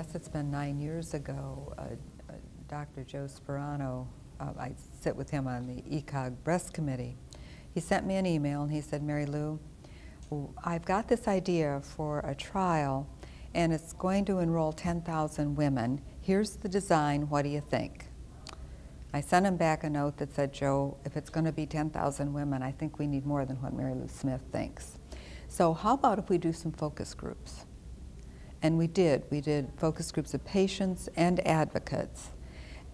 guess it's been 9 years ago, Dr. Joe Sperano, I sit with him on the ECOG breast committee. He sent me an email and he said, Mary Lou, I've got this idea for a trial and it's going to enroll 10,000 women. Here's the design, what do you think? I sent him back a note that said, Joe, if it's going to be 10,000 women, I think we need more than what Mary Lou Smith thinks. So how about if we do some focus groups? And we did. We did focus groups of patients and advocates.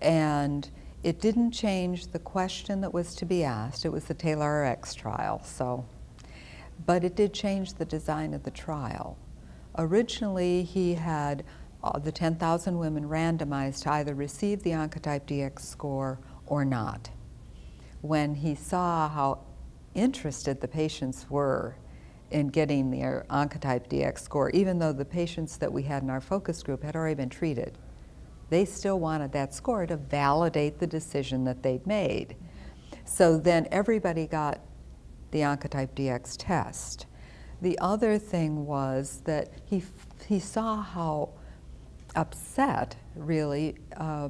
And it didn't change the question that was to be asked. It was the Taylor RX trial, so. But it did change the design of the trial. Originally, he had the 10,000 women randomized to either receive the Oncotype DX score or not. When he saw how interested the patients were in getting their Oncotype DX score, even though the patients that we had in our focus group had already been treated, they still wanted that score to validate the decision that they'd made. So then everybody got the Oncotype DX test. The other thing was that he saw how upset, really,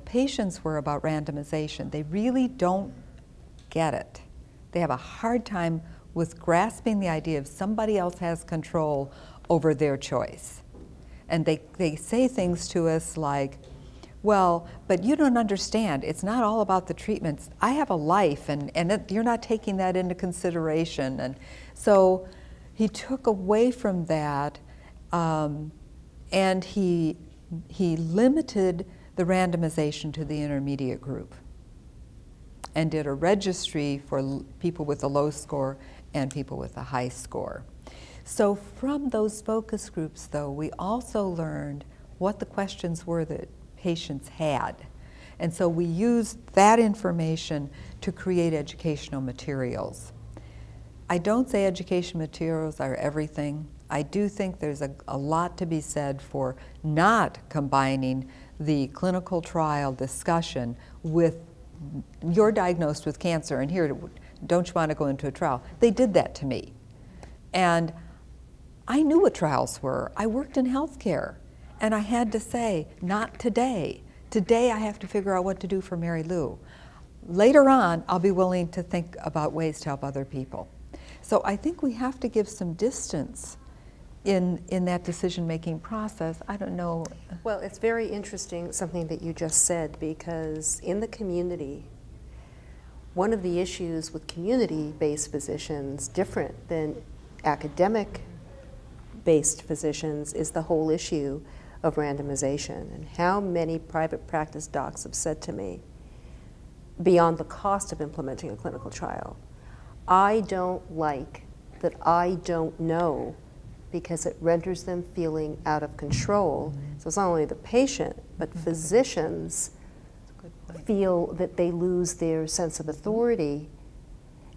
patients were about randomization. They really don't get it. They have a hard time with grasping the idea of somebody else has control over their choice. And they say things to us like, well, but you don't understand. It's not all about the treatments. I have a life, and you're not taking that into consideration. And so he took away from that, and he limited the randomization to the intermediate group and did a registry for people with a low score and people with a high score. So from those focus groups, though, we also learned what the questions were that patients had. And so we used that information to create educational materials. I don't say education materials are everything. I do think there's a lot to be said for not combining the clinical trial discussion with you're diagnosed with cancer and here, don't you want to go into a trial? They did that to me. And I knew what trials were. I worked in healthcare. And I had to say, not today. Today I have to figure out what to do for Mary Lou. Later on, I'll be willing to think about ways to help other people. So I think we have to give some distance in that decision-making process. I don't know. Well, it's very interesting, something that you just said, because in the community, one of the issues with community-based physicians, different than academic-based physicians, is the whole issue of randomization. And how many private practice docs have said to me, beyond the cost of implementing a clinical trial, I don't like that I don't know, because it renders them feeling out of control. So it's not only the patient, but physicians feel that they lose their sense of authority.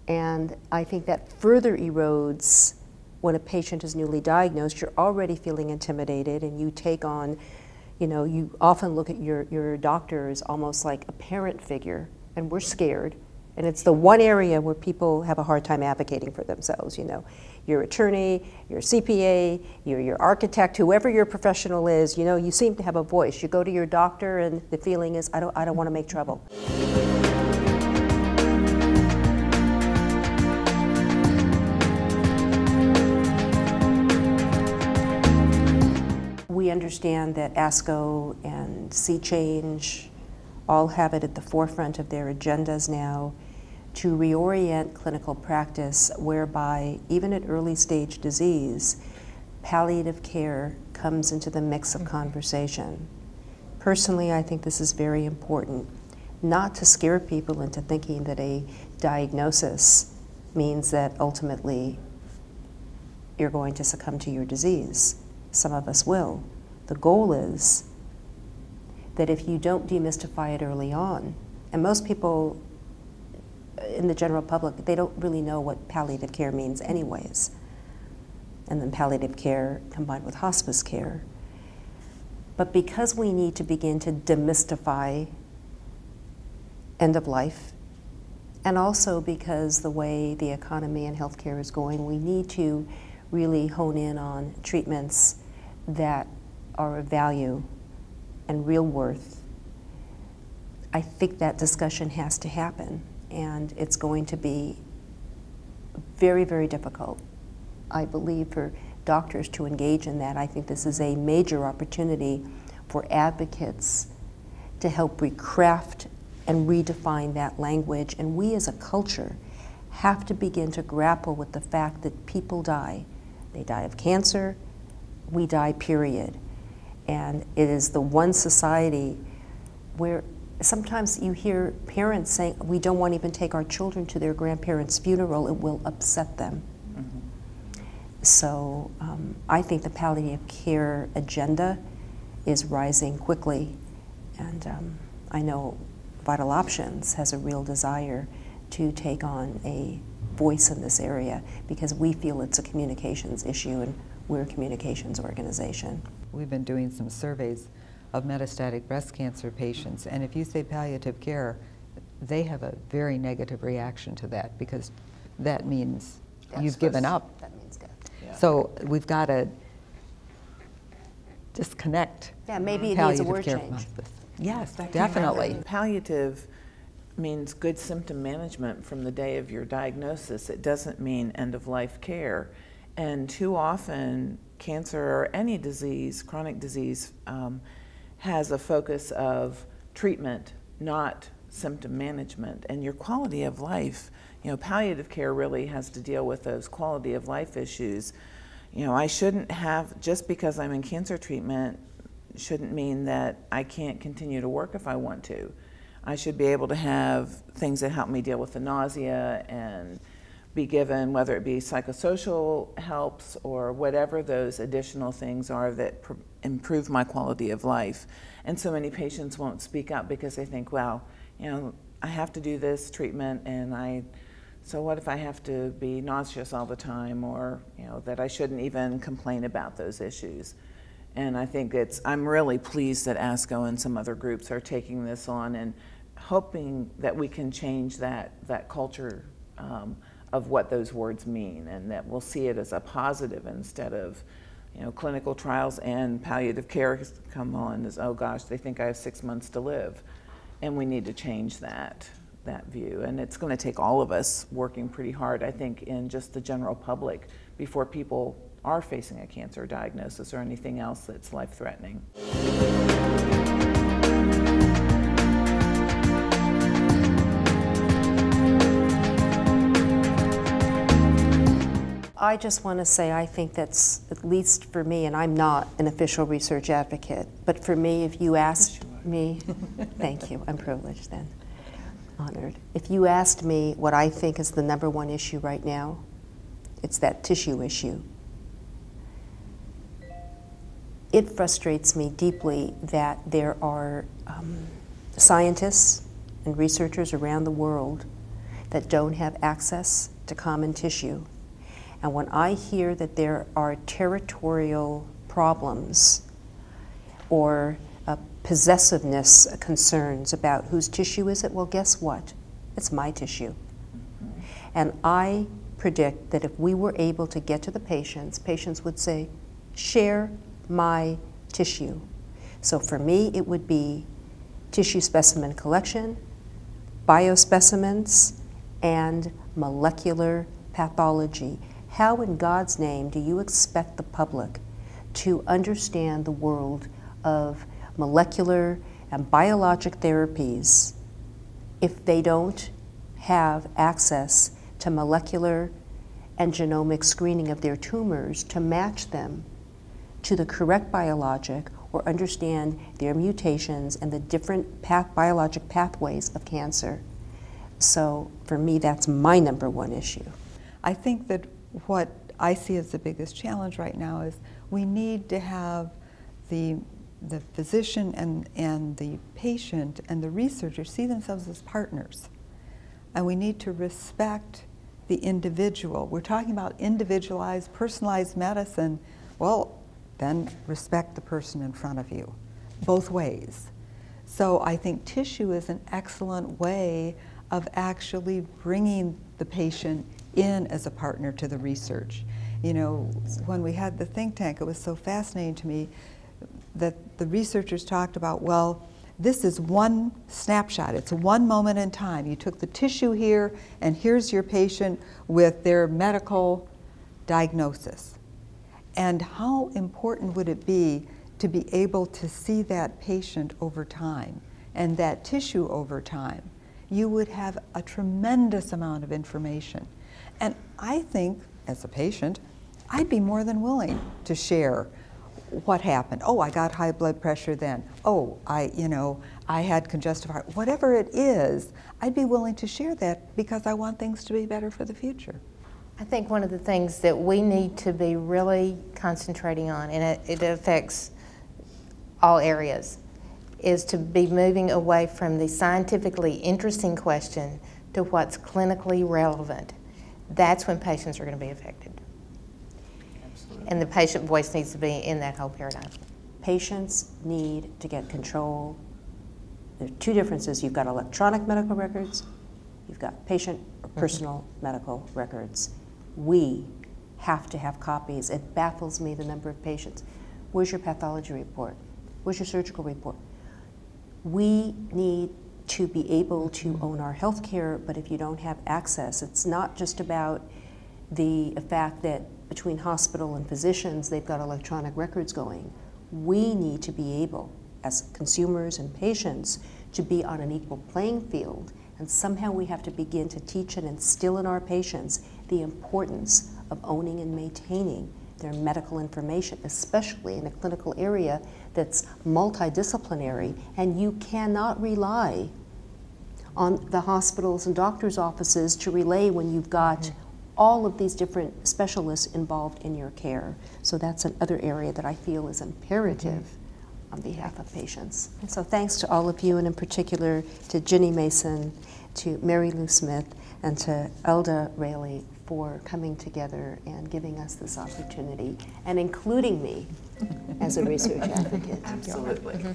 And I think that further erodes when a patient is newly diagnosed. You're already feeling intimidated, and you take on, you often look at your doctor as almost like a parent figure, and we're scared. And it's the one area where people have a hard time advocating for themselves, Your attorney, your CPA, your architect, whoever your professional is, you seem to have a voice. You go to your doctor and the feeling is, I don't want to make trouble. We understand that ASCO and Sea Change all have it at the forefront of their agendas now to reorient clinical practice, whereby even at early stage disease, palliative care comes into the mix of conversation. Personally, I think this is very important, not to scare people into thinking that a diagnosis means that ultimately you're going to succumb to your disease. Some of us will. The goal is that if you don't demystify it early on, and most people in the general public, they don't really know what palliative care means anyways. And then palliative care combined with hospice care. But because we need to begin to demystify end of life, and also because the way the economy and healthcare is going, we need to really hone in on treatments that are of value and real worth, I think that discussion has to happen, and it's going to be very, very difficult, I believe, for doctors to engage in that. I think this is a major opportunity for advocates to help recraft and redefine that language, and we as a culture have to begin to grapple with the fact that people die. They die of cancer, we die, period. And it is the one society where sometimes you hear parents saying, we don't want to even take our children to their grandparents' funeral, it will upset them. Mm-hmm. So I think the palliative care agenda is rising quickly, and I know Vital Options has a real desire to take on a voice in this area because we feel it's a communications issue, and we're a communications organization. We've been doing some surveys of metastatic breast cancer patients, and if you say palliative care, they have a very negative reaction to that because that means you've given up. That means death. Yeah. So we've got to disconnect. Yeah, maybe it needs a word change. Yes, definitely. Palliative means good symptom management from the day of your diagnosis. It doesn't mean end-of-life care. And too often, cancer or any disease, chronic disease, has a focus of treatment, not symptom management. And your quality of life, you know, palliative care really has to deal with those quality of life issues. You know, I shouldn't have, just because I'm in cancer treatment, shouldn't mean that I can't continue to work if I want to. I should be able to have things that help me deal with the nausea and be given, whether it be psychosocial helps or whatever those additional things are that improve my quality of life. And so many patients won't speak up because they think, well, you know, I have to do this treatment, and so what if I have to be nauseous all the time, or, you know, that I shouldn't even complain about those issues. And I think I'm really pleased that ASCO and some other groups are taking this on and hoping that we can change that culture of what those words mean, and that we'll see it as a positive instead of, you know, clinical trials and palliative care come on as, oh gosh, they think I have 6 months to live. And we need to change that view. And it's going to take all of us working pretty hard, I think, in just the general public before people are facing a cancer diagnosis or anything else that's life-threatening. I just want to say I think that's, at least for me, and I'm not an official research advocate, but for me, if you asked me, thank you, I'm privileged then, honored. If you asked me what I think is the #1 issue right now, it's that tissue issue. It frustrates me deeply that there are scientists and researchers around the world that don't have access to common tissue. And when I hear that there are territorial problems or possessiveness concerns about whose tissue is it, well, guess what? It's my tissue. And I predict that if we were able to get to the patients would say, share my tissue. So for me, it would be tissue specimen collection, biospecimens, and molecular pathology. How in God's name do you expect the public to understand the world of molecular and biologic therapies if they don't have access to molecular and genomic screening of their tumors to match them to the correct biologic or understand their mutations and the different biologic pathways of cancer? So for me, that's my #1 issue. I think that what I see as the biggest challenge right now is we need to have the physician and the patient and the researcher see themselves as partners. And we need to respect the individual. We're talking about individualized, personalized medicine. Well, then respect the person in front of you, both ways. So I think tissue is an excellent way of actually bringing the patient in as a partner to the research. You know, when we had the think tank, it was so fascinating to me. that the researchers talked about, well, this is one snapshot. It's one moment in time. You took the tissue here, and here's your patient with their medical diagnosis. And how important would it be to be able to see that patient over time and that tissue over time? You would have a tremendous amount of information. And I think, as a patient, I'd be more than willing to share what happened. Oh, I got high blood pressure then. Oh, I had congestive heart. Whatever it is, I'd be willing to share that because I want things to be better for the future. I think one of the things that we need to be really concentrating on, and it affects all areas, is to be moving away from the scientifically interesting question to what's clinically relevant. That's when patients are going to be affected. Absolutely. And the patient voice needs to be in that whole paradigm. Patients need to get control. There are two differences. You've got electronic medical records, you've got patient or personal medical records. We have to have copies. It baffles me the number of patients. Where's your pathology report? Where's your surgical report? We need to be able to own our health care, but if you don't have access, it's not just about the fact that between hospital and physicians, they've got electronic records going. We need to be able, as consumers and patients, to be on an equal playing field, and somehow we have to begin to teach and instill in our patients the importance of owning and maintaining their medical information, especially in a clinical area that's multidisciplinary, and you cannot rely on the hospitals and doctors' offices to relay when you've got all of these different specialists involved in your care. So that's another area that I feel is imperative on behalf of patients. And so thanks to all of you, and in particular to Ginny Mason, to Mary Lou Smith, and to Elda Railey for coming together and giving us this opportunity and including me as a research advocate. Absolutely.